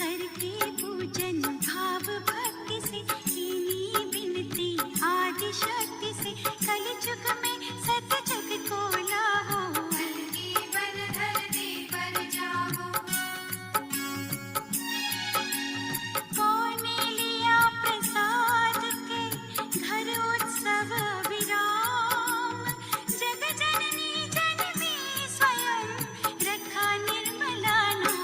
करके पूजन भाव भक्ति से, कीनी बिनती आदि शक्ति से, कलयुग में सत जग को लाहो, कलकी बन धरती पर जाहो। कौने लिया प्रसाद के घर उत्सव विराम, जग जननी जननी स्वयं रखा निर्मला नाम।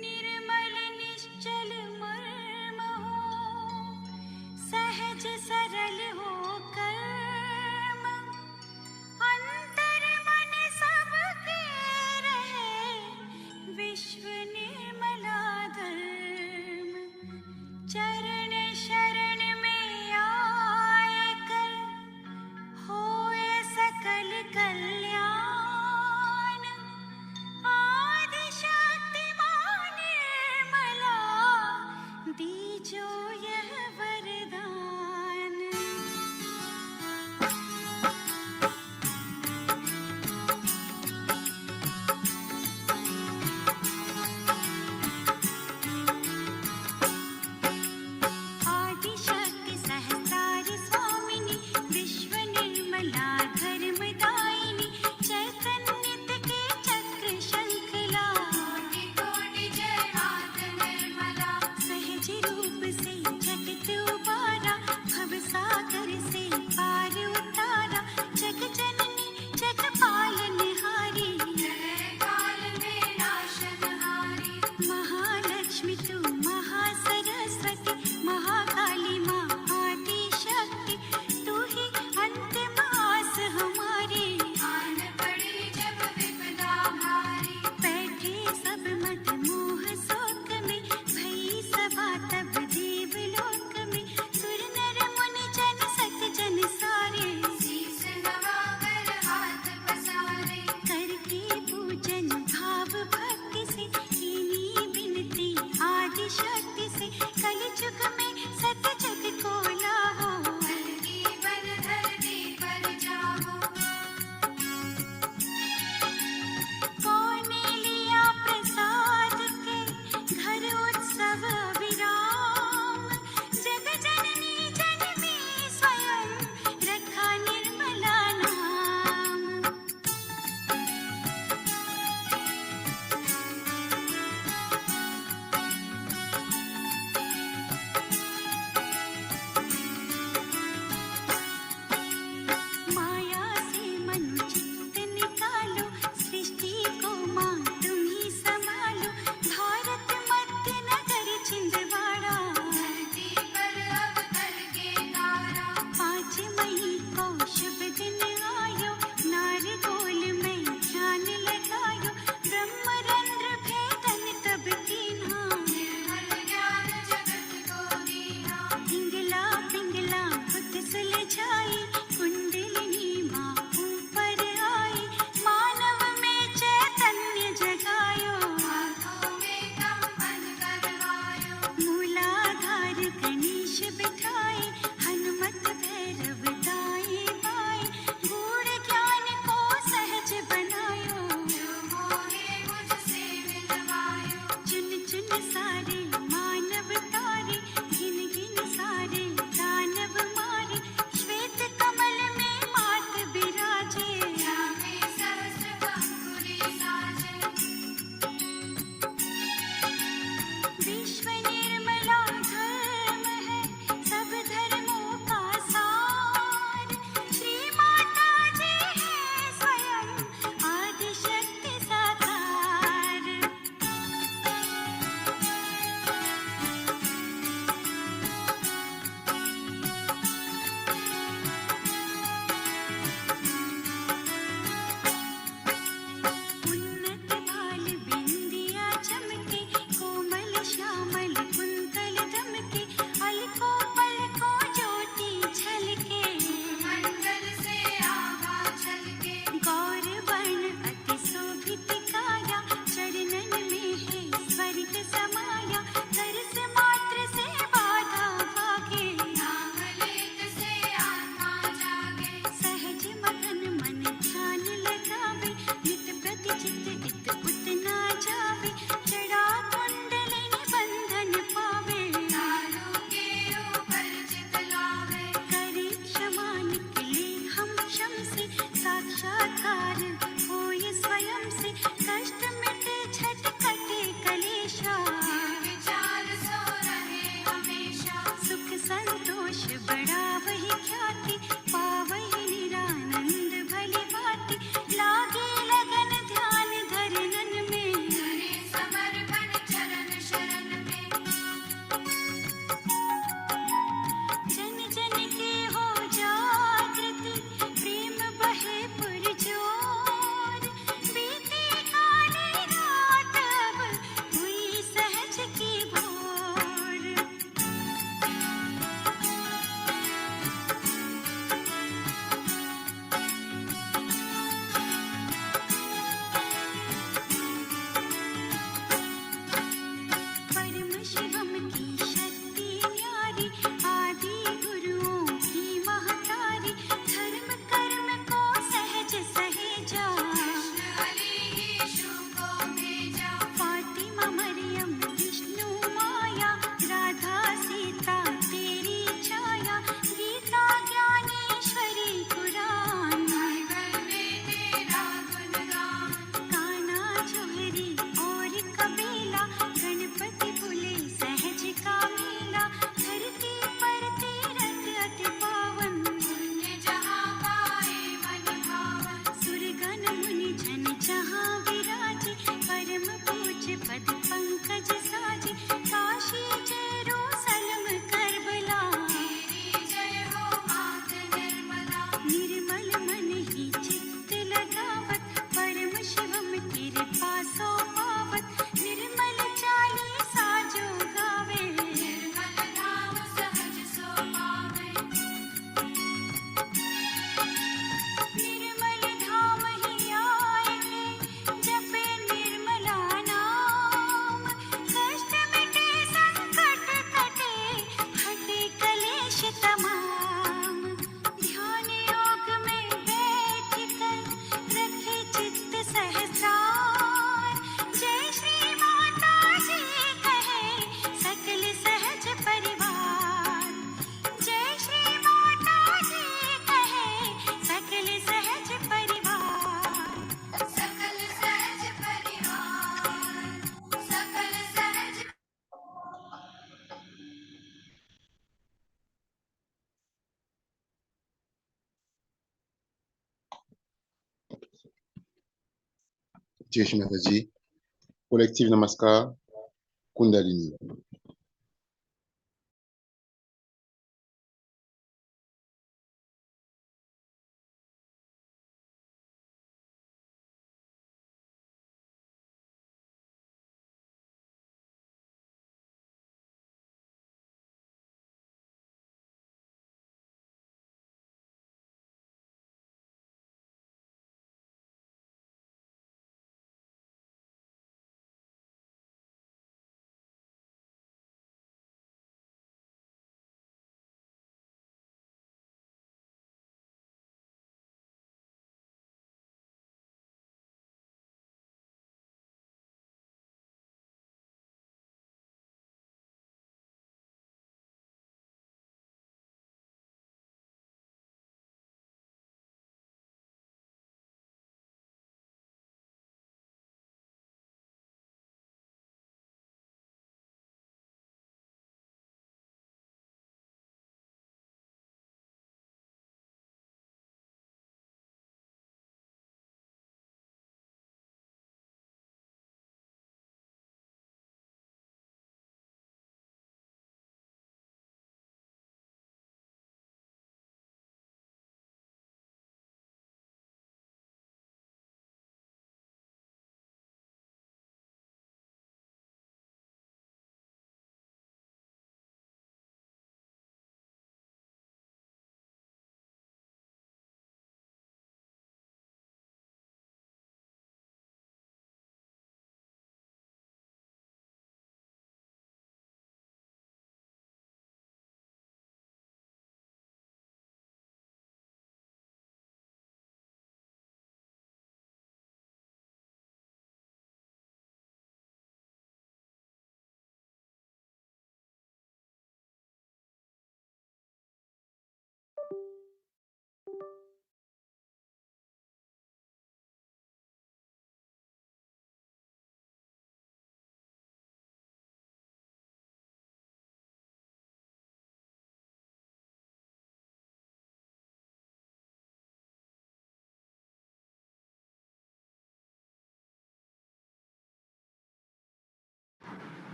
निर्मल निश्चल मर्म हो, सहज सरल हो कर्म, अंतर मन सबके रहे, विश्व निर्मला धर्म। पद पंकज साजे, काशी जेरूसलम करबला। तेरी जय हो मात निर्मला। निर्मल मन ही चित्त लगावत, परम शिवम कृपा सो पावत। निर्मल चालीसा जो गावे, निर्मल नाम सहज सो पावे। निर्मल धाम ही आए हैं, जपे निर्मला नाम। कष्ट मिटे संकट कटे, हटे कलेश तमाम। ध्यान योग में बैठ कर रखे चित्त सहसार। जय श्री माता जी कहे सकल सहज परिवार। जय श्री माता जी कहे सकल सहज परिवार। सकल सहज परिवार, सकल सहज। जय श्री माताजी। Collective Namaskar, Kundalini.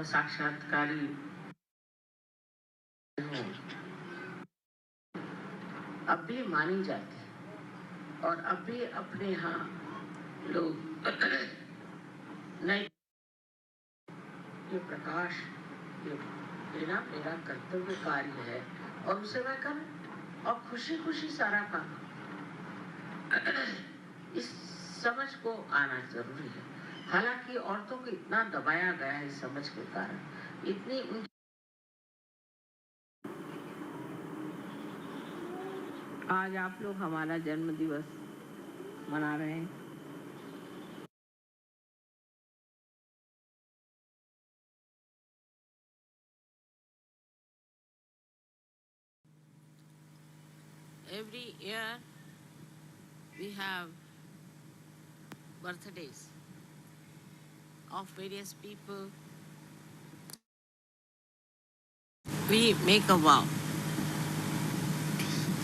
साक्षात्कारी अब भी मानी जाती है और अब भी अपने यहाँ लोग नहीं, ये प्रकाश ये लेना मेरा कर्तव्य कार्य है और उसे मैं करूं और खुशी खुशी सारा काम। इस समझ को आना जरूरी है। हालांकि औरतों को इतना दबाया गया है इस समझ के कारण, इतनी उनकी। आज आप लोग हमारा जन्म दिवस मना रहे हैं। Every year we have birthdays of various people. We make a vow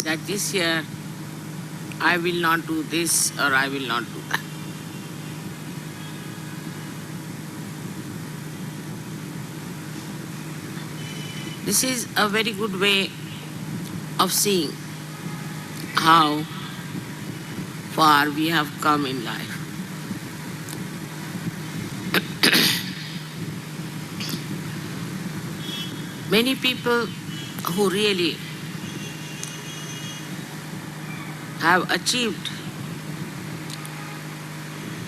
that this year I will not do this or I will not do that. This is a very good way of seeing how far we have come in life. Many people who really have achieved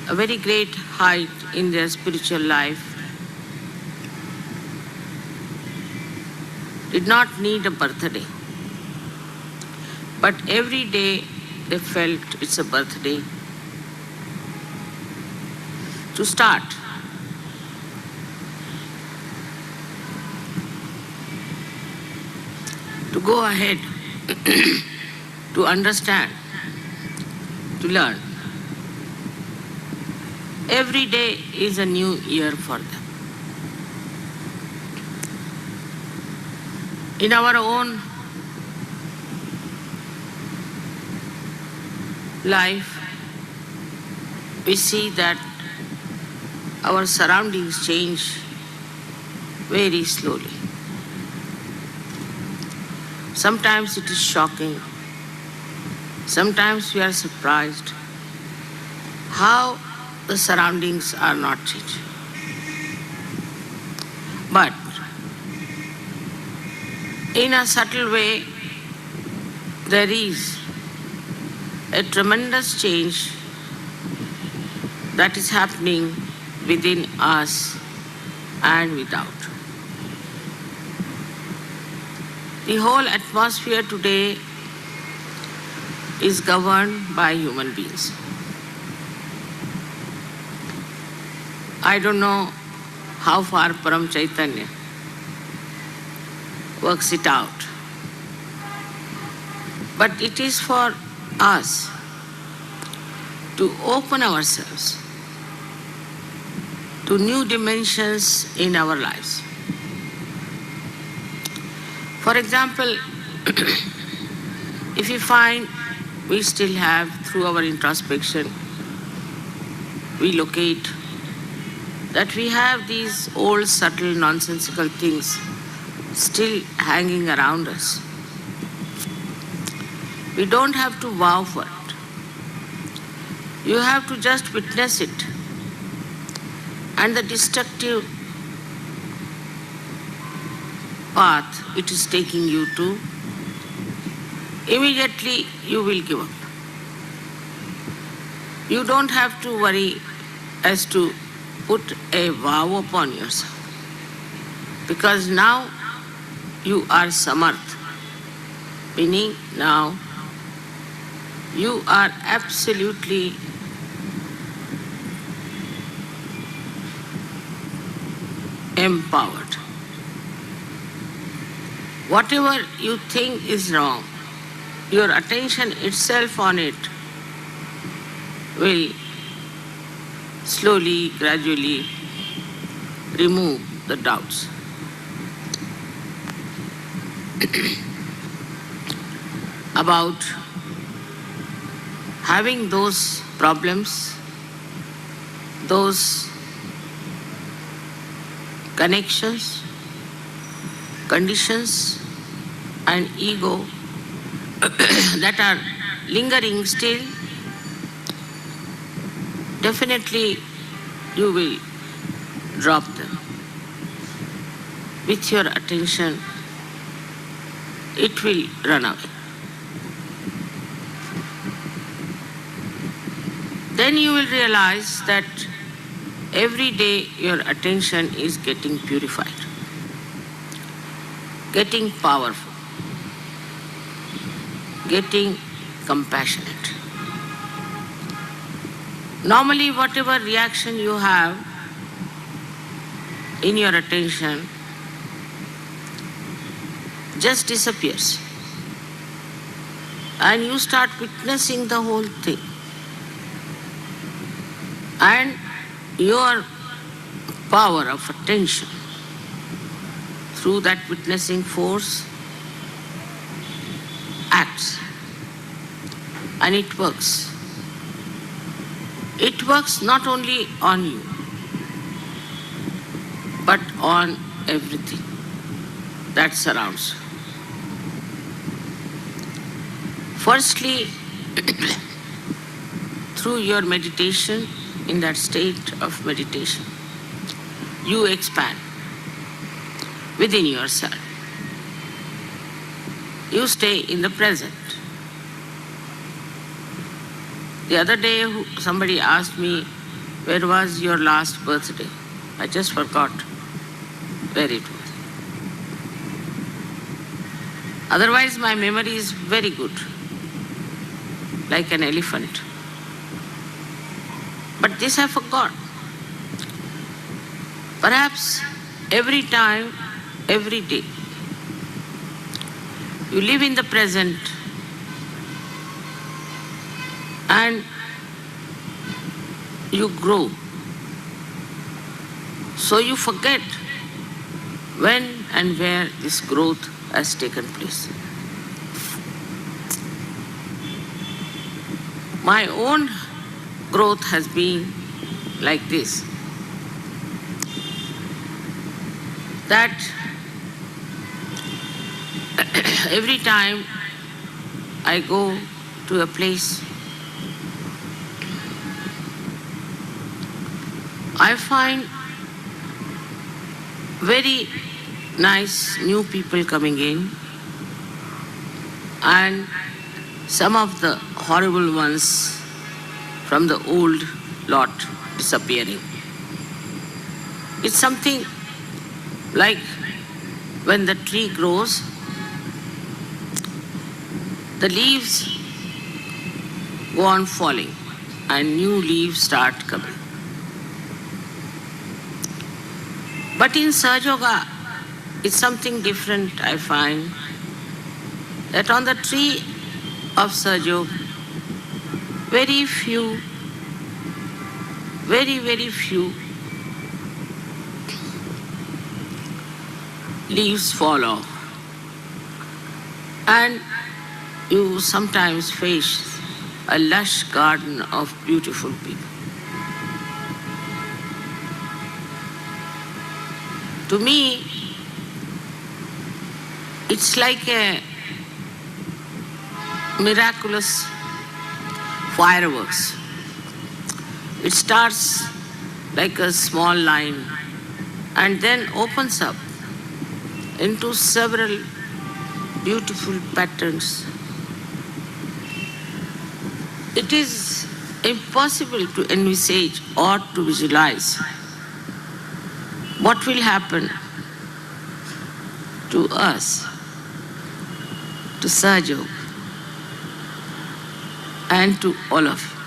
a very great height in their spiritual life did not need a birthday. But every day they felt it's a birthday to start. To go ahead, to understand, to learn. Every day is a new year for them. In our own life, we see that our surroundings change very slowly. Sometimes it is shocking. Sometimes we are surprised how the surroundings are not changing. But in a subtle way, there is a tremendous change that is happening within us and without. The whole atmosphere today is governed by human beings. I don't know how far Param Chaitanya works it out. But it is for us to open ourselves to new dimensions in our lives. For example, if we find we still have, through our introspection, we locate that we have these old, subtle, nonsensical things still hanging around us. We don't have to vow for it. You have to just witness it. And the destructive path it is taking you to, immediately you will give up. You don't have to worry as to put a vow upon yourself, because now you are samarth, meaning now you are absolutely empowered. Whatever you think is wrong, your attention itself on it will slowly, gradually remove the doubts. About having those problems, those connections, conditions and ego that are lingering still, definitely you will drop them. With your attention, it will run away. Then you will realize that every day your attention is getting purified, getting powerful, getting compassionate. Normally, whatever reaction you have in your attention just disappears. And you start witnessing the whole thing. And your power of attention through that witnessing force acts. And it works. It works not only on you, but on everything. that surrounds you. Firstly, through your meditation, in that state of meditation, you expand within yourself. You stay in the present. The other day, somebody asked me, where was your last birthday? I just forgot where it was. Otherwise, my memory is very good, like an elephant. But this I forgot. Perhaps every time, every day, you live in the present and you grow. So you forget when and where this growth has taken place. My own growth has been like this, that every time I go to a place, I find very nice new people coming in and some of the horrible ones from the old lot disappearing. It's something like when the tree grows, the leaves go on falling and new leaves start coming. But in Sahaja Yoga, it's something different, I find, that on the tree of Sahaja Yoga, very few, very few leaves fall off. And you sometimes face a lush garden of beautiful people. To me, it's like a miraculous fireworks. It starts like a small line and then opens up into several beautiful patterns. It is impossible to envisage or to visualize what will happen to us, to Sahaja Yoga, and to all of you.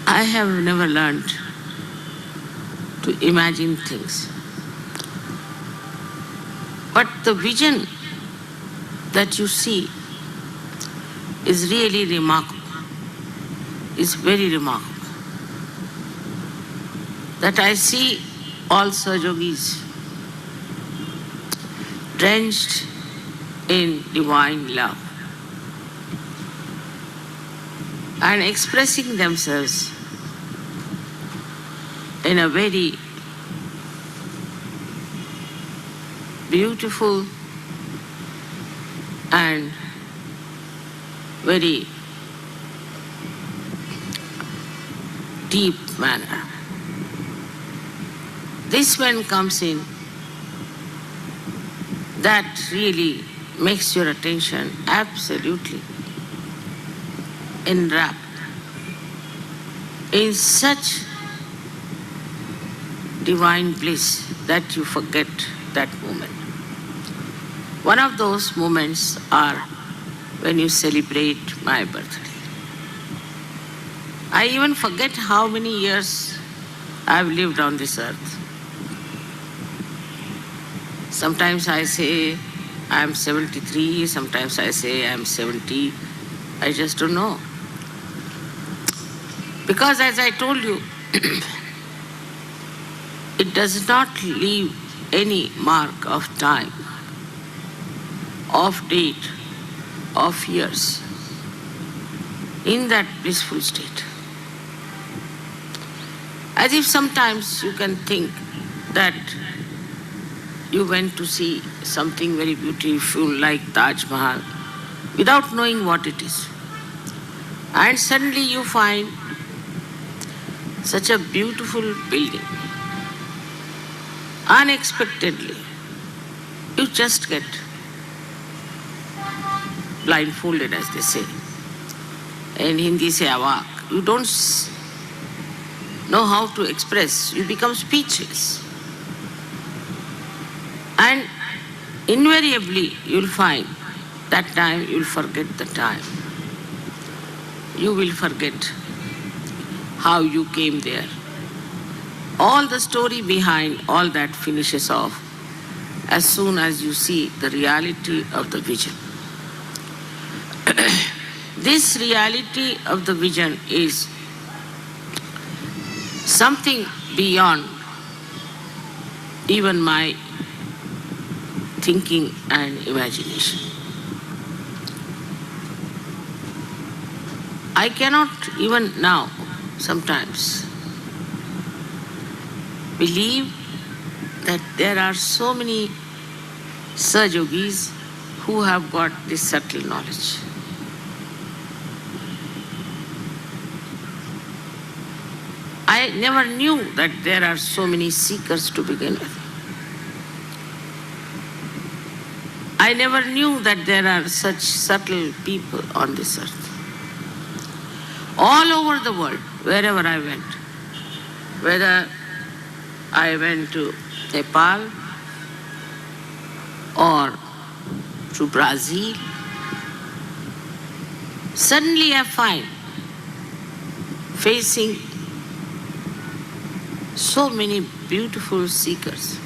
I have never learned to imagine things. But the vision that you see is really remarkable, is very remarkable. That I see all Sahaja Yogis drenched in divine love and expressing themselves in a very beautiful and very deep manner. This one comes in that really makes your attention absolutely enwrapped in such divine bliss that you forget that moment. One of those moments are when you celebrate my birthday. I even forget how many years I've lived on this earth. Sometimes I say I'm 73, sometimes I say I'm 70. I just don't know. Because as I told you, it does not leave any mark of time, of date, of years in that blissful state. As if sometimes you can think that you went to see something very beautiful like Taj Mahal without knowing what it is. And suddenly you find such a beautiful building. Unexpectedly, you just get blindfolded, as they say. In Hindi, say awak. You don't know how to express. You become speechless. And invariably, you'll find that time you'll forget the time. You will forget how you came there. All the story behind all that finishes off as soon as you see the reality of the vision. This reality of the vision is something beyond even my thinking and imagination. I cannot even now sometimes believe that there are so many Sahajogis who have got this subtle knowledge. I never knew that there are so many seekers to begin with. I never knew that there are such subtle people on this earth. All over the world, wherever I went, whether I went to Nepal or to Brazil, suddenly I find facing so many beautiful seekers.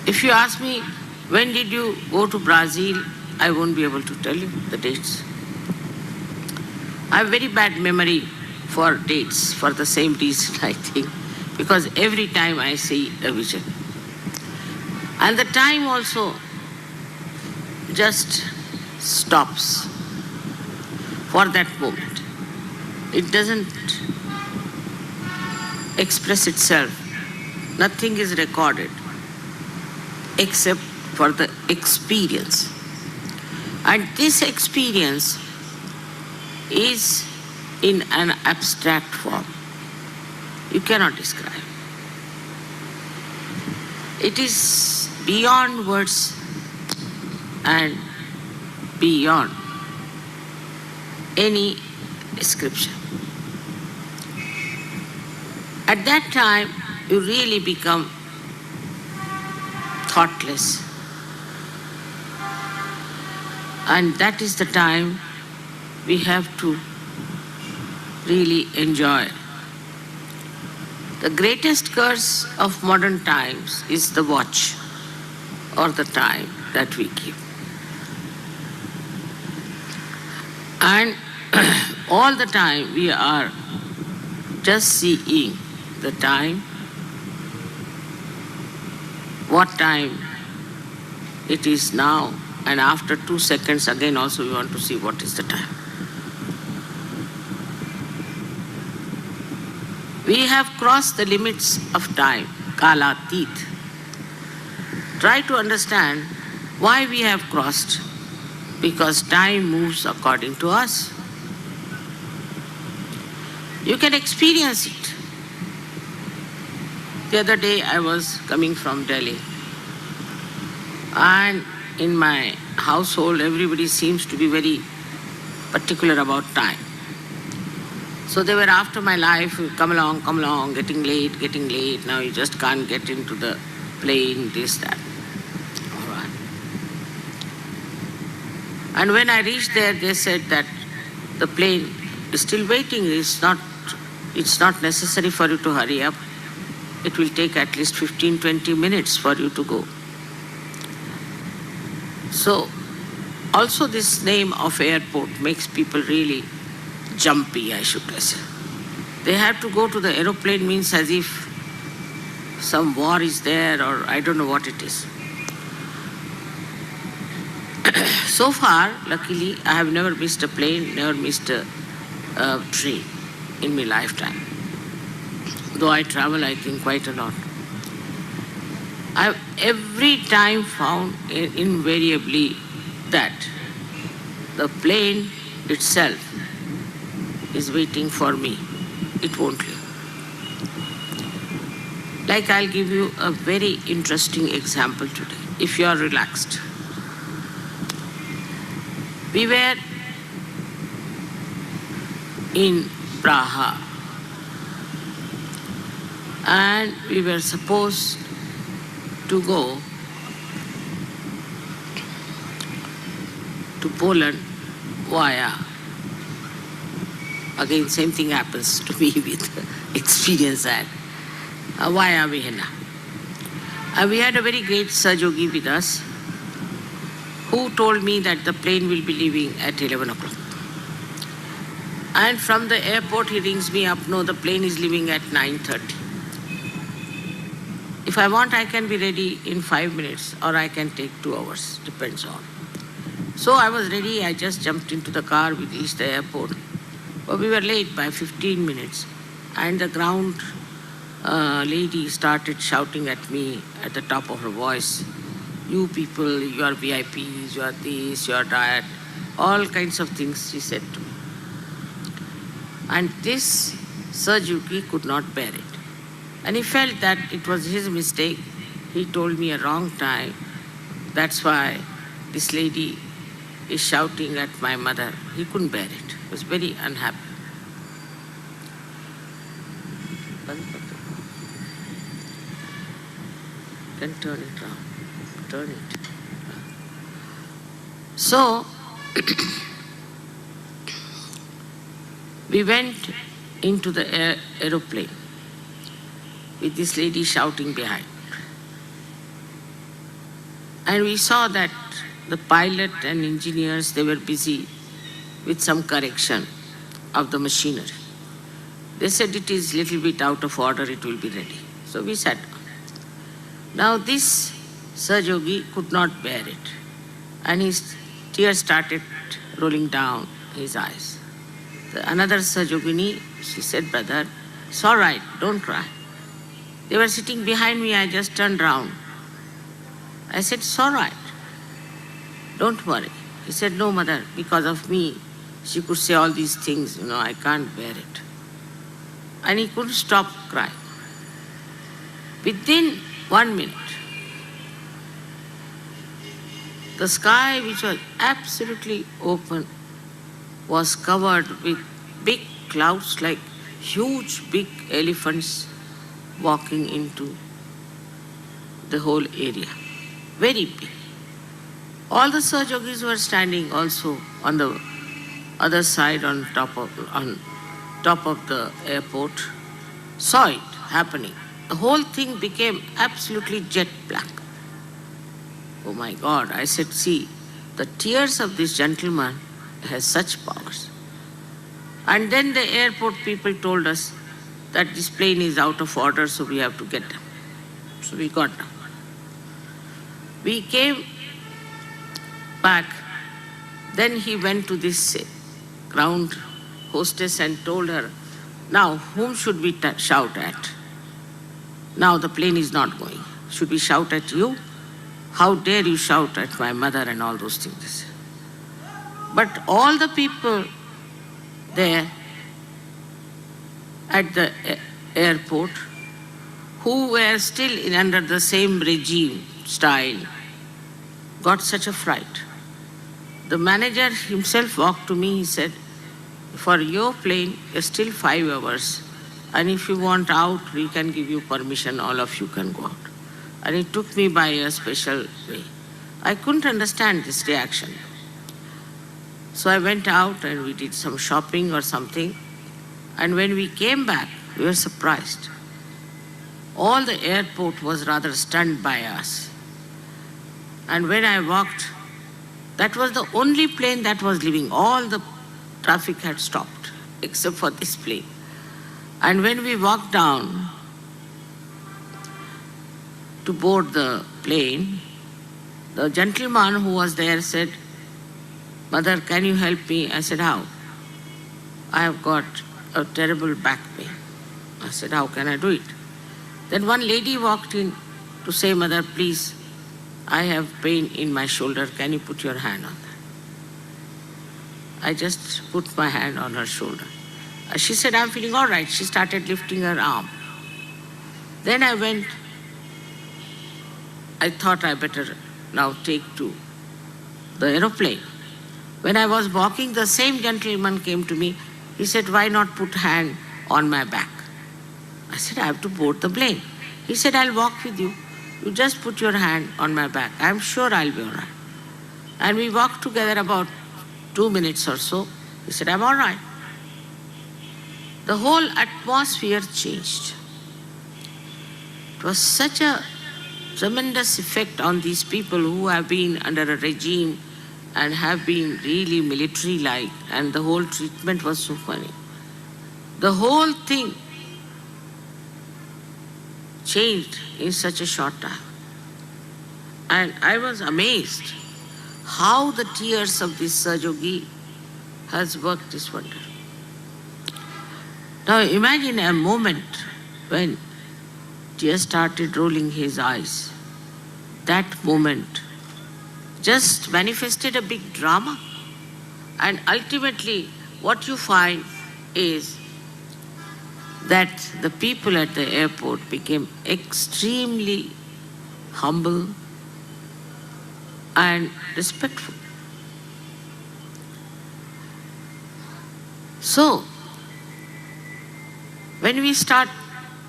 If you ask me, when did you go to Brazil, I won't be able to tell you the dates. I have very bad memory for dates for the same reason, I think, because every time I see a vision. And the time also just stops for that moment. It doesn't express itself. Nothing is recorded except for the experience. And this experience is in an abstract form. You cannot describe. It is beyond words and beyond any description. At that time, you really become thoughtless. And that is the time we have to really enjoy. The greatest curse of modern times is the watch or the time that we keep. And all the time we are just seeing the time, what time it is now, and after 2 seconds again also we want to see what is the time. We have crossed the limits of time, Kalatit. Try to understand why we have crossed. Because time moves according to us. You can experience it. The other day I was coming from Delhi, and in my household everybody seems to be very particular about time. So they were after my life, come along, getting late, now you just can't get into the plane, this, that. All right. And when I reached there, they said that the plane is still waiting, it's not necessary for you to hurry up. It will take at least 15-20 minutes for you to go. So, also this name of airport makes people really jumpy, I should say. They have to go to the aeroplane means as if some war is there or I don't know what it is. So far, luckily, I have never missed a plane, never missed a train. in my lifetime. Though I travel, I think, quite a lot. I've every time found invariably that the plane itself is waiting for me. It won't leave. Like, I'll give you a very interesting example today, if you are relaxed. We were in Praha and we were supposed to go to Poland via, again same thing happens to me with experience that, via Vienna. We had a very great Sahaja with us who told me that the plane will be leaving at 11 o'clock. And from the airport he rings me up, no, the plane is leaving at 9:30. If I want, I can be ready in 5 minutes or I can take 2 hours, depends on. So I was ready, I just jumped into the car, we reached the airport. But we were late by 15 minutes and the ground lady started shouting at me at the top of her voice, you people, you are VIPs, you are this, you are that, all kinds of things she said to me. And this Sahaja could not bear it. And he felt that it was his mistake. He told me a wrong time. That's why this lady is shouting at my mother. He couldn't bear it. He was very unhappy. Can turn it round. Turn it. So, we went into the aeroplane with this lady shouting behind. And we saw that the pilot and engineers, they were busy with some correction of the machinery. They said it is a little bit out of order, it will be ready. So we sat down. Now this Sahaja could not bear it. And his tears started rolling down his eyes. Another Sahaja, she said, brother, it's all right, don't cry. They were sitting behind me, I just turned round. I said, it's all right, don't worry. He said, no, mother, because of me, she could say all these things, I can't bear it. And he couldn't stop crying. Within 1 minute, the sky, which was absolutely open, was covered with big clouds like huge big elephants walking into the whole area. Very big. All the Sahajogis were standing also on the other side on top of the airport, saw it happening. The whole thing became absolutely jet black. Oh my God, I said, see, the tears of this gentleman has such powers. And then the airport people told us that this plane is out of order, so we have to get down. So we got down. We came back. Then he went to this ground hostess and told her, now whom should we shout at? Now the plane is not going. Should we shout at you? How dare you shout at my mother and all those things. But all the people there at the airport who were still under the same regime style got such a fright. The manager himself walked to me, he said, for your plane, it's still 5 hours. And if you want out, we can give you permission, all of you can go out. And he took me by a special way. I couldn't understand this reaction. So I went out and we did some shopping or something. And when we came back, we were surprised. All the airport was rather stunned by us. And when I walked, that was the only plane that was leaving. All the traffic had stopped, except for this plane. And when we walked down to board the plane, the gentleman who was there said, Mother, can you help me? I said, how? I have got a terrible back pain. I said, how can I do it? Then one lady walked in to say, Mother, please, I have pain in my shoulder. Can you put your hand on that? I just put my hand on her shoulder. She said, I'm feeling all right. She started lifting her arm. Then I went. I thought I better now take to the aeroplane. When I was walking, the same gentleman came to me. He said, why not put hand on my back? I said, I have to board the plane. He said, I'll walk with you. You just put your hand on my back. I'm sure I'll be all right. And we walked together about 2 minutes or so. He said, I'm all right. The whole atmosphere changed. It was such a tremendous effect on these people who have been under a regime and have been really military-like, and the whole treatment was so funny. The whole thing changed in such a short time. And I was amazed how the tears of this Sahaja has worked this wonder. Now imagine a moment when tears started rolling his eyes. That moment just manifested a big drama. And ultimately what you find is that the people at the airport became extremely humble and respectful. So, when we start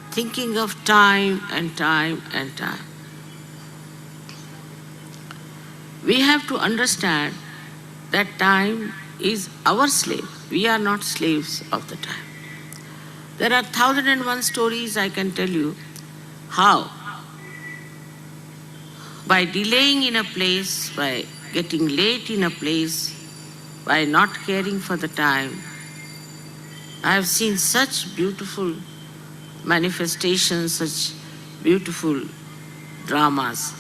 thinking of time and time and time, we have to understand that time is our slave. We are not slaves of the time. There are 1001 stories I can tell you how, by delaying in a place, by getting late in a place, by not caring for the time, I have seen such beautiful manifestations, such beautiful dramas,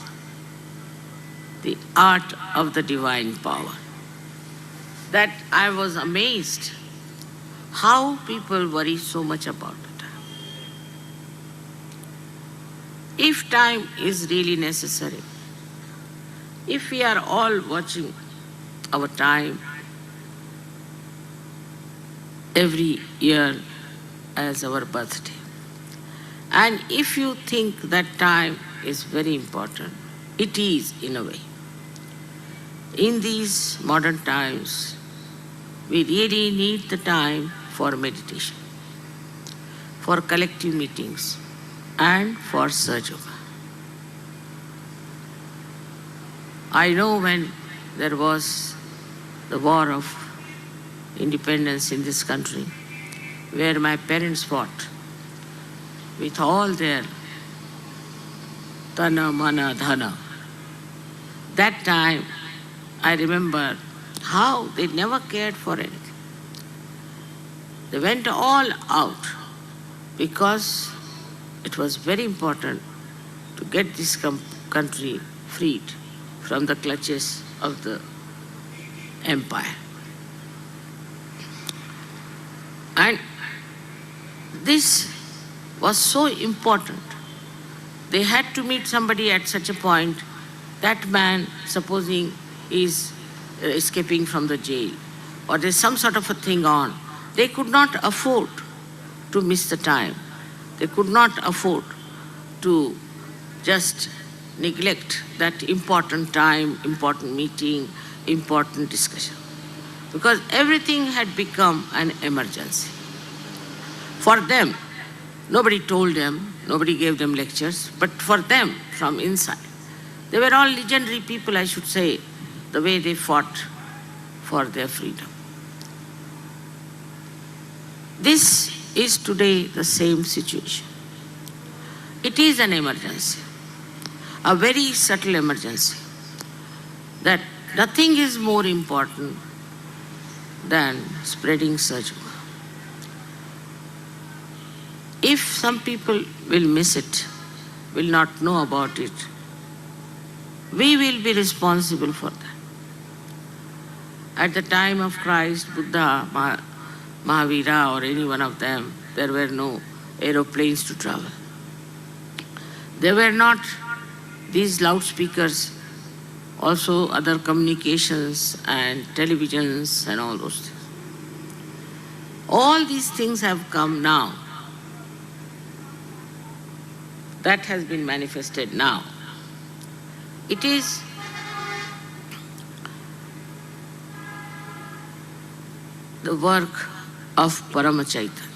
the art of the divine power, that I was amazed how people worry so much about the time. If time is really necessary, if we are all watching our time every year as our birthday, and if you think that time is very important, it is in a way. In these modern times, we really need the time for meditation, for collective meetings, and for Sahaja. I know when there was the war of independence in this country, where my parents fought with all their tana, mana, dhana. That time, I remember how they never cared for anything. They went all out because it was very important to get this country freed from the clutches of the empire. And this was so important. They had to meet somebody at such a point. That man, supposing, is escaping from the jail, or there's some sort of a thing on, they could not afford to miss the time. They could not afford to just neglect that important time, important meeting, important discussion. Because everything had become an emergency. For them, nobody told them, nobody gave them lectures, but for them, from inside, they were all legendary people, I should say, the way they fought for their freedom. This is today the same situation. It is an emergency, a very subtle emergency, that nothing is more important than spreading Sahaja. If some people will miss it, will not know about it, we will be responsible for that. At the time of Christ, Buddha, Mahavira or any one of them, there were no aeroplanes to travel. There were not these loudspeakers, also other communications and televisions and all those things. All these things have come now. That has been manifested now. It is the work of Paramachaitan.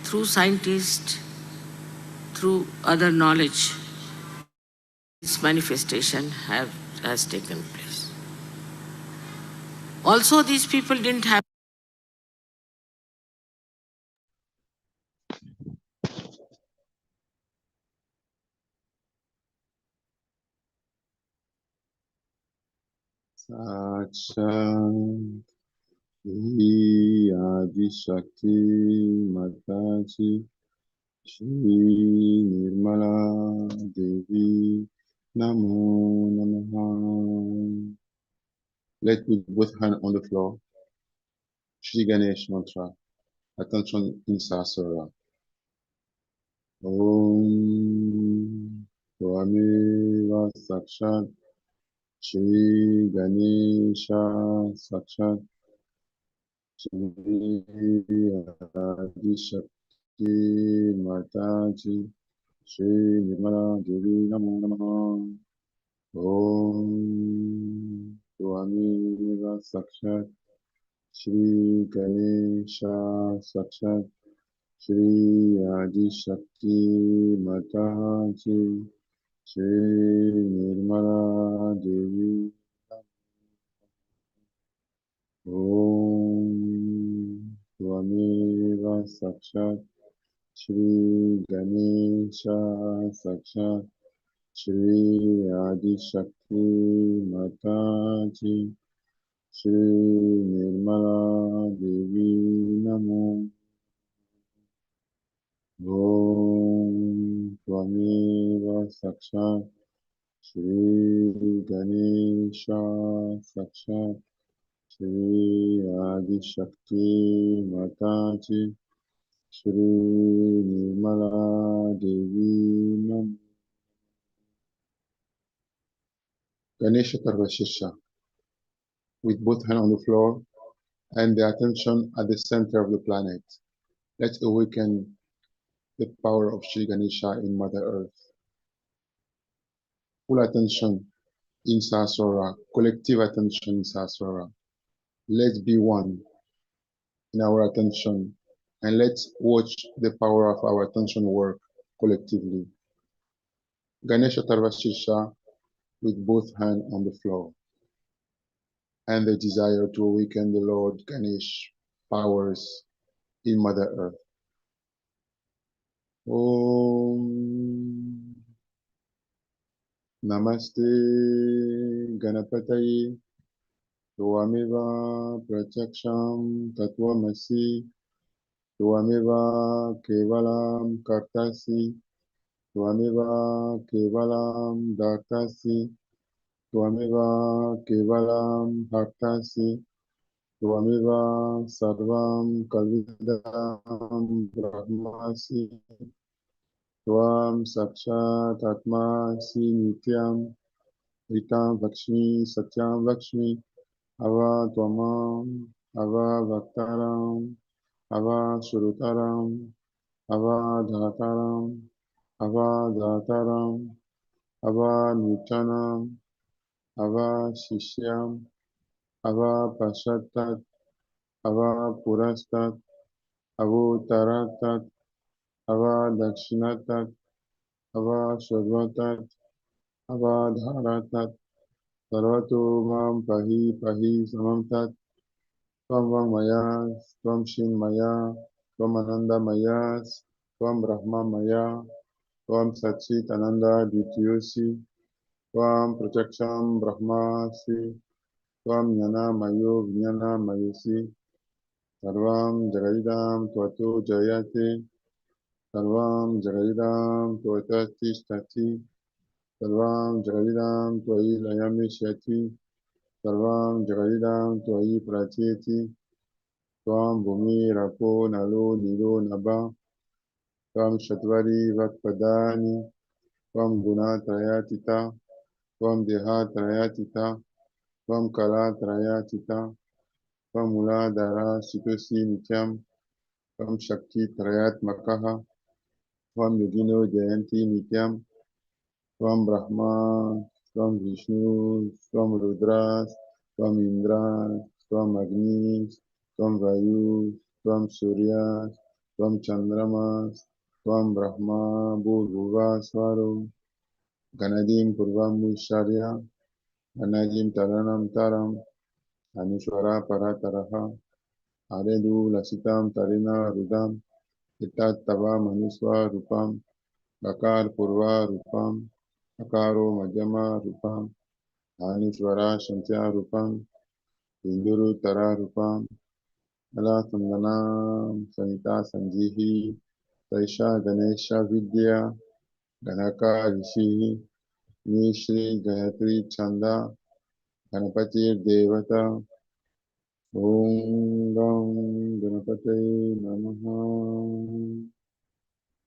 Through scientists, through other knowledge, this manifestation has taken place. Also, these people didn't have Sahaja, Shri Adi Shakti Mataji, Shri Nirmala Devi, Namo Namaha. Let's put both hands on the floor. Shri Ganesh mantra. Attention in Sahasrara. Om Swameva Sakshat Shri Ganesha Sakshat Shri Adi Shakti Mataji Shri Nirmala Devi Namo Namaha. Om Swameva Sakshat Shri Ganesha Sakshat Shri Adi Shakti Mataji Shri Nirmala Devi Om Swameva Sakshat Shri Ganesha Sakshat Shri Adi Shakti Mataji Shri Nirmala Devi Namo Om Swameva Sakshat Shri Ganesha Sakshat Shri Adi Shakti Mataji Shri Nirmala Devi Nam. Ganesha Tarvashishya, with both hands on the floor and the attention at the center of the planet. Let's awaken the power of Shri Ganesha in Mother Earth. Full attention in Sahasrara, collective attention in Sahasrara. Let's be one in our attention and let's watch the power of our attention work collectively. Ganesha Tarvashishya with both hands on the floor and the desire to awaken the Lord Ganesh powers in Mother Earth. Om Namaste Ganapataye Tvameva Pratyaksham Tatvamasi Tvameva Kevalam Kartasi Tvameva Kevalam Dartasi Tvameva Kevalam Bhaktasi Tvameva Sarvam Kalvidam Brahmasi Tvam Sakshat Atmasi Nityam Ritam Vakshmi Satyam Vakshmi Ava Tvamam Ava Vaktaram Ava Surutaram Ava Dhataram Ava Dhataram Ava Nutyanam Ava Shishyam Ava Pashatat Ava Purastat Avo Taratat Ava Dakshinatat Ava Shadvatat Ava Dharatat Sarvato Mam Pahi Pahi Samamtat Tvam Vam Mayas Tvam Shin Maya Tvam Ananda Mayas Tvam Brahma Maya Tvam Satchit Ananda Dityosi Tvam Pratyaksham Brahmasi Tvam Jnana Mayo Vijnana Mayosi Sarvam Jagadidam Tvato Jayate Sarvam Jagadidam Tvata Tishtati Sarvam Jagadidam Tvayi Layamishyati Sarvam Jagadidam Tvayi Pratyeti Tvam Bhumi Rapo Nalo Nilo Naba, Tvam Shatvari Vakpadani, Tvam Guna Trayatita, Tvam Deha Trayatita, Tvam Kala Trayatita, Tvam Mula Dara Sitosi Nityam, Tvam Shakti Trayat Makaha, Tvam Yogino Jayanti Nityam, Tvam Brahma, Tvam Vishnu, Tvam Rudras, Tvam Indras, Tvam Agnis, Tvam Vayu, Tvam Suryas, Tvam Chandramas, Tvam Brahma, Bhurbuva Svaram, Ganadim Purvam Visharya, Ganadim Taranam Taram, Anushwara Parataraha, Aredu Lasitam Tarina Rudam, Itat Tava Manuswa Rupam, Bakar Purva Rupam, Akaro Madhyama Rupam, Anishwara Shantya Rupam, Induru Tara Rupam, Ala Sandanam, Sanita Sanjihi, Saisha Ganesha Vidya, Ganaka Rishi, Nishri Gayatri Chanda, Ganapati Devata, Om Gam Ganapate Namaha,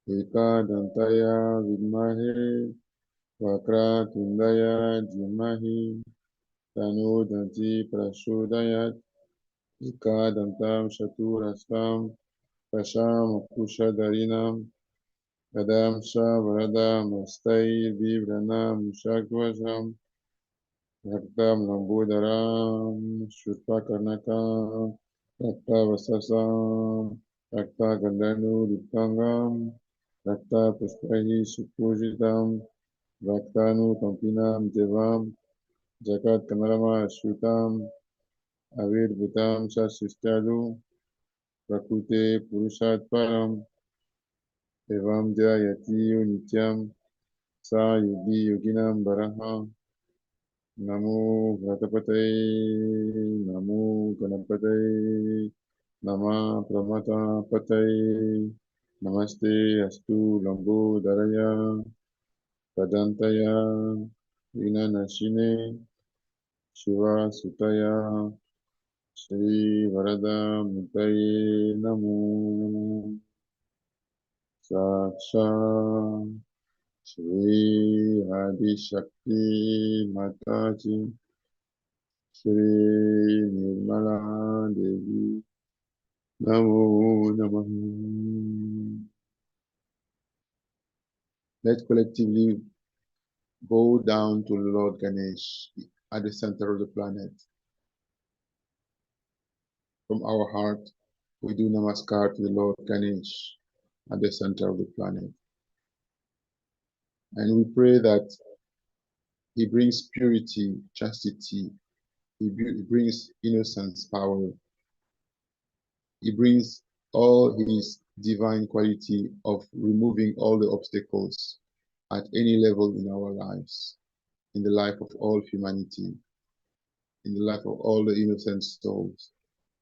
Eka Dantaya Vidmahe, Vakra Tundaya Dhimahi, Tanu Danti Prashodayat, Ekadantam Shaturastam Pasham Kushadarinam Kadam Varadam Astai Vibranam Shagvajam Bhaktam Lambudaram Shutpakarnakam Bhakta Vasasam Bhakta Gandhanu Diptangam Bhakta Pushpahi Supujitam Bhaktanu Kampinam Devam Jagat Kanarama Shrutam Avid Bhutam Sasistalu Prakute Purushat Param Evam Jayati Nityam Sa Yogi Yoginam Baraha Namo Gratapate Namo Ganapate Nama Pramata Pate Namaste Astu Lambo Daraya Padantaya Vina Nashine Shiva Sutaya Shri Varada Mutaye Namo Saksha Shri Adi Shakti Mataji Shri Nirmala Devi Namo Namaha. Let's collectively bow down to Lord Ganesh at the center of the planet. From our heart, we do namaskar to the Lord Ganesh at the center of the planet. And we pray that he brings purity, chastity, he brings innocence, power, he brings all his divine quality of removing all the obstacles at any level in our lives, in the life of all humanity, in the life of all the innocent souls,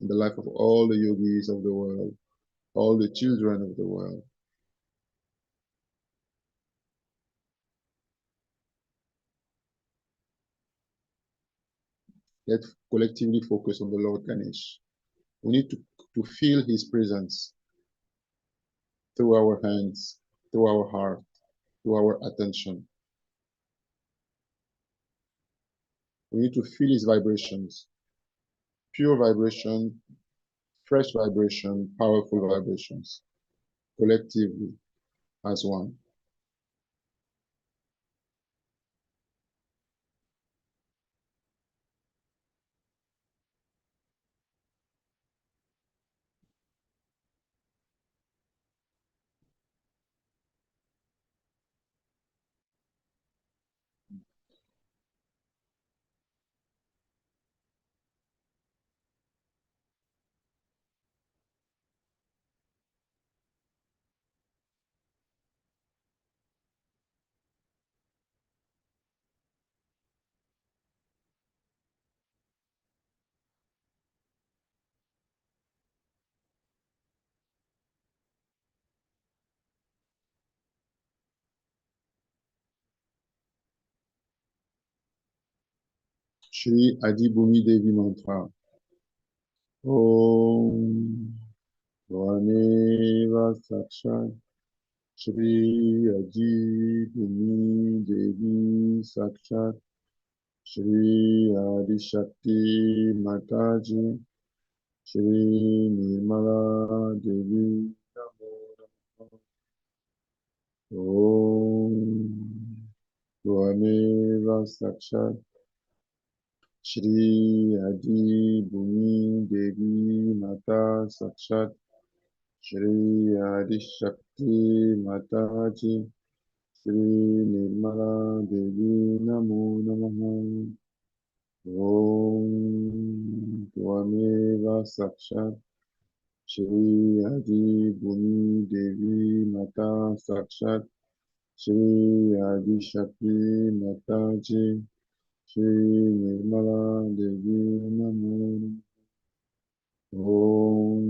in the life of all the yogis of the world, all the children of the world. Let's collectively focus on the Lord Ganesh. We need to feel his presence through our hands, through our heart, through our attention. We need to feel his vibrations, pure vibration, fresh vibration, powerful vibrations, collectively as one. Shri Adi Bhumi Devi Mantra. Om Sakshat Shri Aji Bhumi Devi Sakshat Shri Adi Shakti Mataji Shri Nirmala Devi Namo Om Tvameva Sakshat Shri Adi Bhumi Devi Mata Sakshat Shri Adi Shakti Mataji Shri Nirmala Devi Namo Namaha Om Tvameva Sakshat Shri Adi Bhumi Devi Mata Sakshat Shri Adi Shakti Mataji Shri Nirmala Devi Namo Om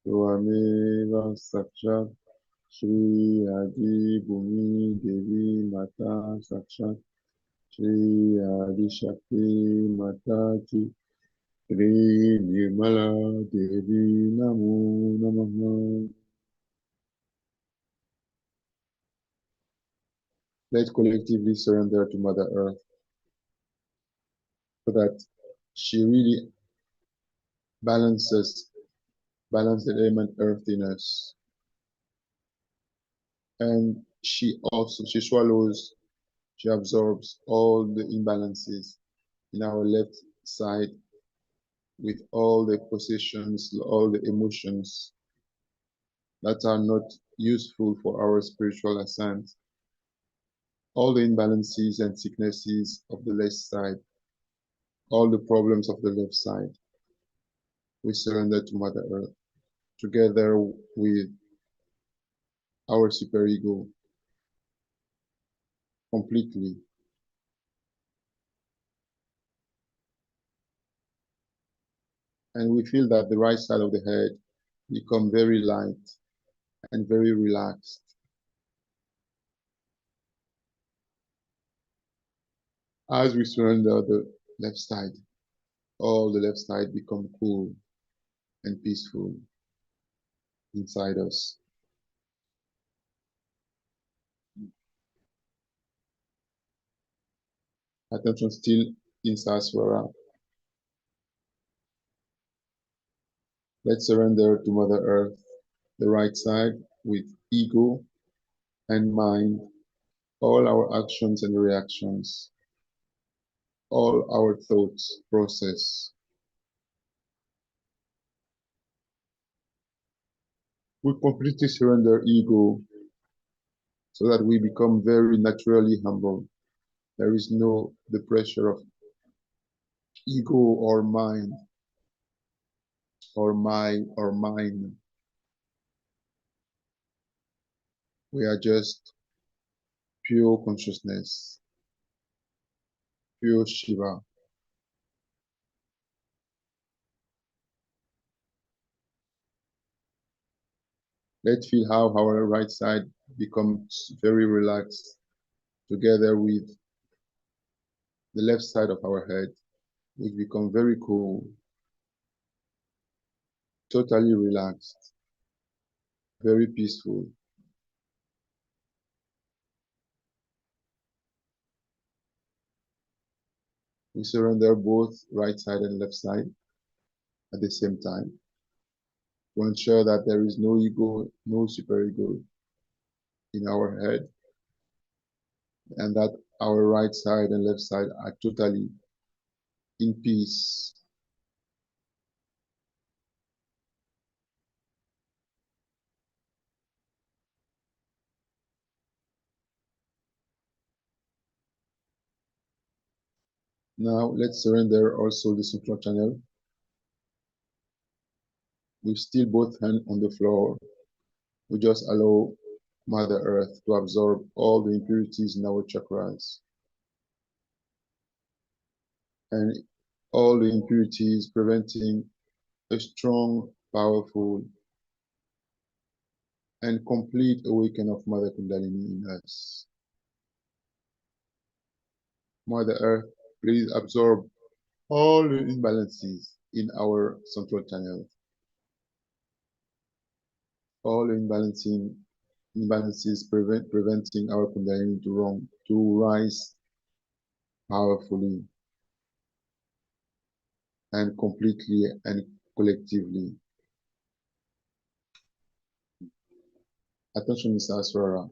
Tvameva Sakshat Shri Adi Bhumi Devi Mata Sakshat Shri Adi Shakti Mataji Shri Nirmala Devi Namo Namaha. Let's collectively surrender to Mother Earth so that she really balance the element earth in us. And she swallows, she absorbs all the imbalances in our left side with all the possessions, all the emotions that are not useful for our spiritual ascent, all the imbalances and sicknesses of the left side, all the problems of the left side. We surrender to Mother Earth together with our superego completely. And we feel that the right side of the head become very light and very relaxed. As we surrender the left side, all the left side become cool and peaceful inside us. Attention still in Sahasrara. Let's surrender to Mother Earth, the right side with ego and mind, all our actions and reactions, all our thoughts process. We completely surrender ego so that we become very naturally humble. There is no the pressure of ego or mind or my or mine. We are just pure consciousness, pure Shiva. Let's feel how our right side becomes very relaxed together with the left side of our head, which become very cool, totally relaxed, very peaceful. We surrender both right side and left side at the same time to ensure that there is no ego, no superego in our head, and that our right side and left side are totally in peace. Now let's surrender also the central channel. We still both hands on the floor. We just allow Mother Earth to absorb all the impurities in our chakras. And all the impurities preventing a strong, powerful, and complete awakening of Mother Kundalini in us. Mother Earth, please absorb all the imbalances in our central channel. all imbalances preventing our Kundalini to rise powerfully and completely and collectively. Attention, Mr. Aswara.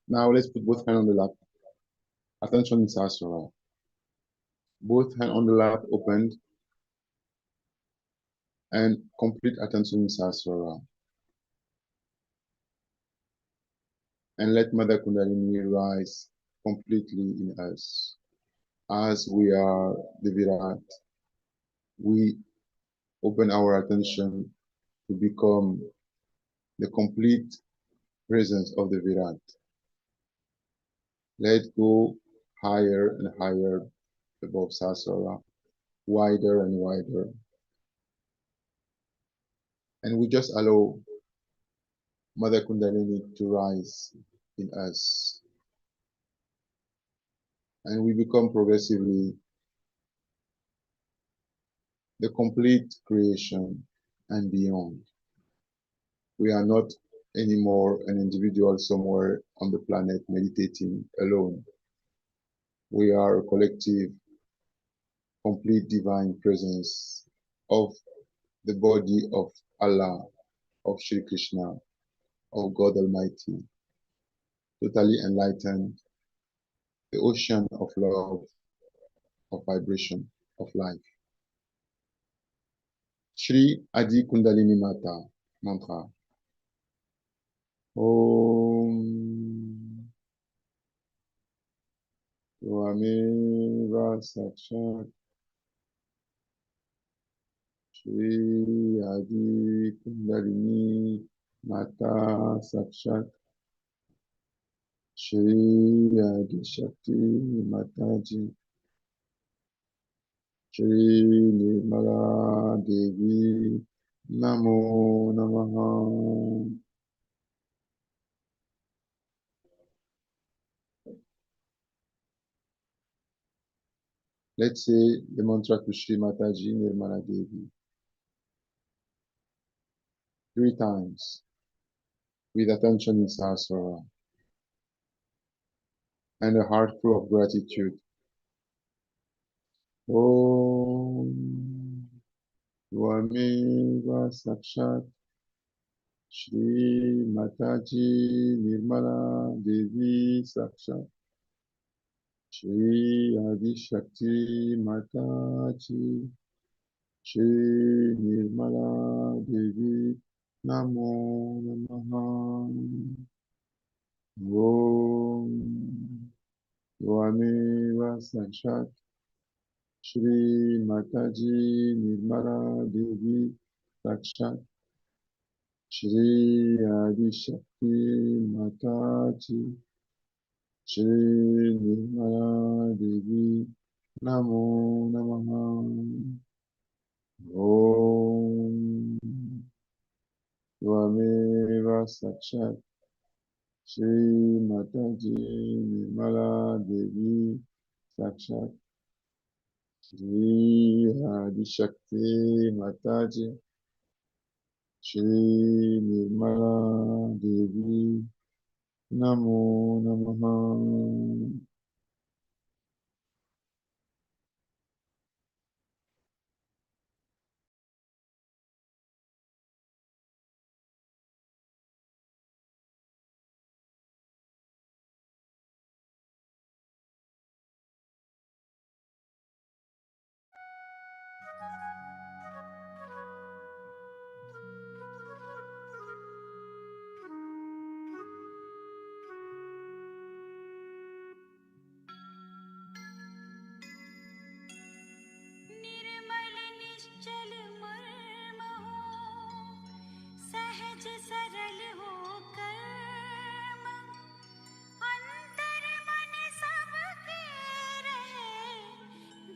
Now let's put both hands on the lap. Attention, Mr. Aswara. Both hands on the lap opened and complete attention, Mr. Aswara. And let Mother Kundalini rise completely in us. As we are the Virat, we open our attention to become the complete presence of the Virat. Let go higher and higher above Sasara, wider and wider. And we just allow Mother Kundalini to rise in us. And we become progressively the complete creation and beyond. We are not anymore an individual somewhere on the planet meditating alone. We are a collective, complete divine presence of the body of Allah, of Shri Krishna, of God Almighty, totally enlightened, the ocean of love, of vibration, of life. Shri Adi Kundalini Mata mantra. Om Tvameva Sakshat Shri Adi Kundalini Mata Sakshat Shri Adi Shakti Mataji Shri Nirmala Devi Namo Namaha. Let's say the mantra to Shri Mataji Nirmala Devi 3 times with attention in Sahasrara and a heart full of gratitude. Om Tvameva Sakshat Shri Mataji Nirmala Devi Sakshat Shri Adi Shakti Mataji Shri Nirmala Devi Namo Namaha. Om Tvameva Sakshat Shri Mataji Nirmala Devi Sakshat Shri Adi Shakti Mataji Shri Nirmala Devi Namo Namaha. Om Tvameva Sakshat Shri Mataji Nirmala Devi Sakshat Shri Adi Shakti Mataji Shri Nirmala Devi Namo Namaha. निर्मल निश्चल मर्म हो, सहज सरल हो कर्म, अंतर मन सबके रहे,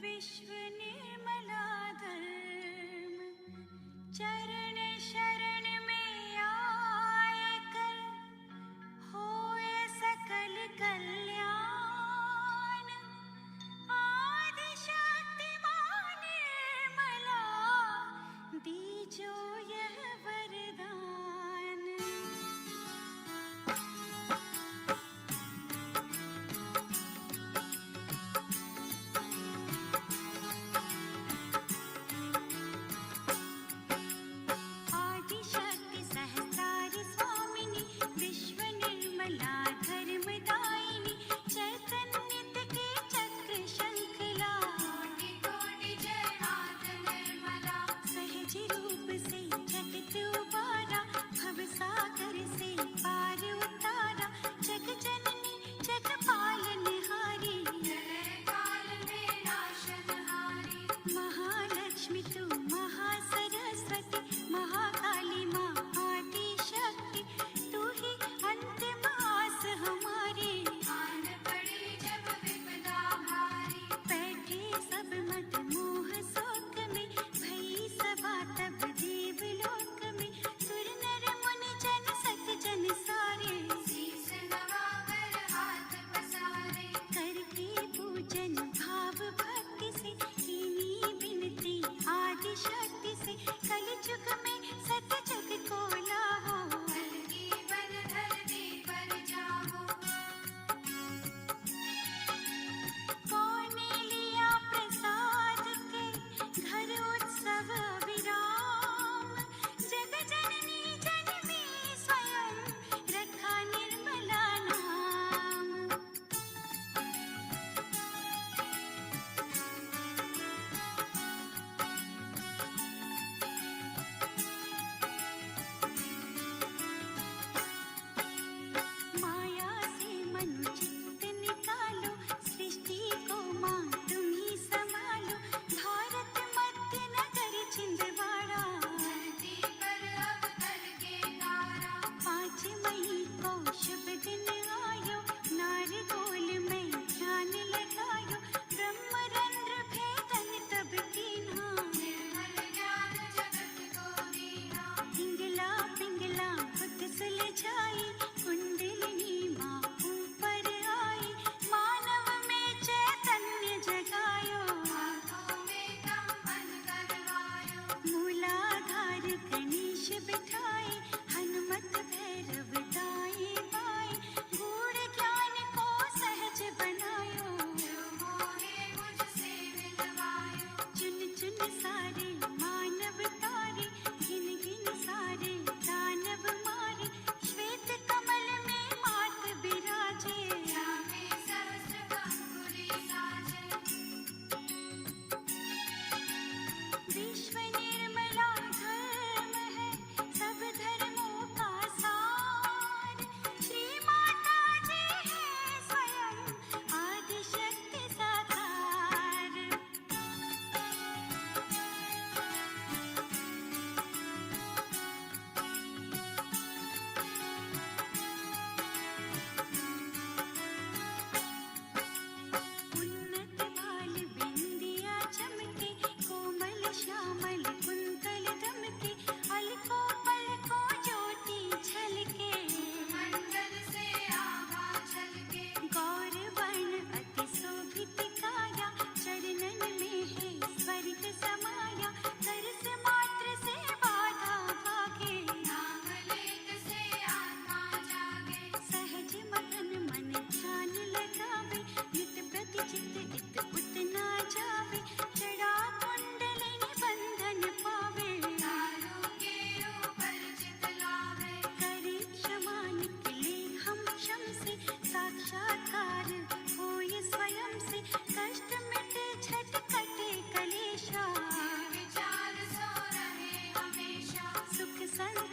विश्व निर्मला धर्म। चरण शरण में आए कर, होए सकल कल्याण। आदि शक्ति मां निर्मला, दीजो यह वरदान।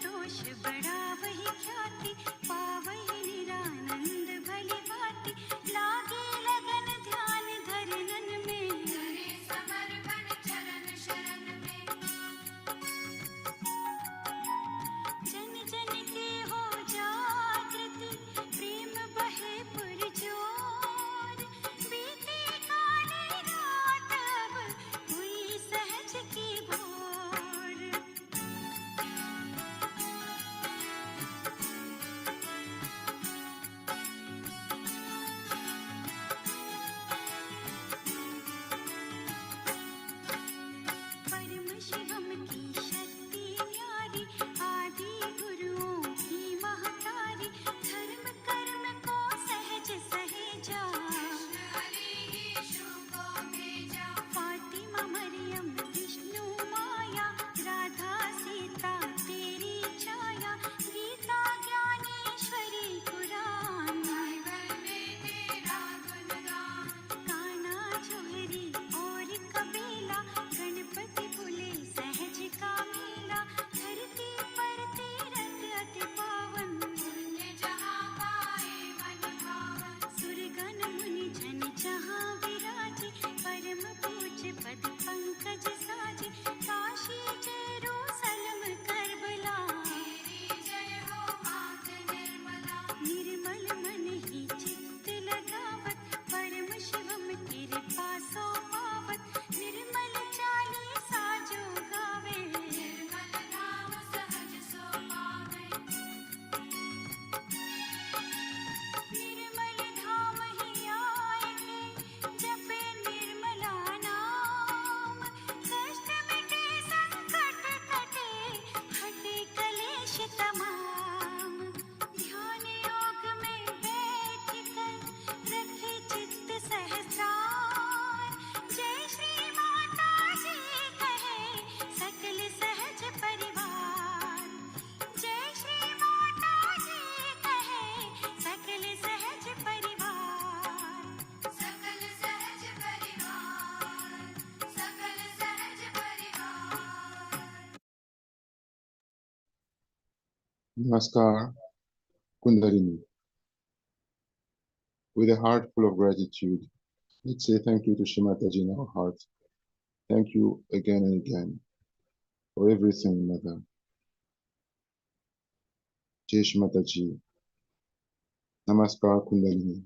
दोष बड़ा वही ख्याति, पावई निरानंद भली भांति, लागे लगन ध्यान धरनन में, करे समर्पण चरण शरण में। जन जन के हो जागृति, प्रेम बहे पुरजोर, बीते काली रात अब हुई सहज की भोर। परम शिवम की शक्ति न्यारी, आदि गुरुओं की महतारी, धर्म कर्म को सहज सहेजा, फातिमा मरियम विष्णु माया, राधा सीता तेरी छाया, गीता ज्ञानेश्वरी कुरान, कान्हा जोहरी और कबीला, गणपति बुले सहज का मेला, धरती पर तीरथ अति पावन, जहाँ पाए मन भावन, सुरगण मुनि जन जहाँ विराजे, परम पूज्य पद पंकज साजे, काशी जेरूसलम करबला, तेरी जय हो मात निर्मला। निर्मल मन ही चित्त लगावत, परम शिवम कृपा सो पावत, निर्मल चालीसा जो गावे, निर्मल नाम सहज सो पावे। निर्मल धाम ही आए के, जपे निर्मला नाम, कष्ट मिटे संकट कटे, हटे कलेश तमाम। ध्यान योग में बैठ कर रखे चित्त सहस्रार, जय श्री माता जी कहे सकल सहज परिवार, जय श्री माता जी कहे सकल सहज परिवार, सकल सहज परिवार, सकल सहज परिवार। Namaskar, Kundalini. With a heart full of gratitude, let's say thank you to Shri Mataji in our heart. Thank you again and again for everything, Mother. Jai Shri Mataji. Namaskar, Kundalini.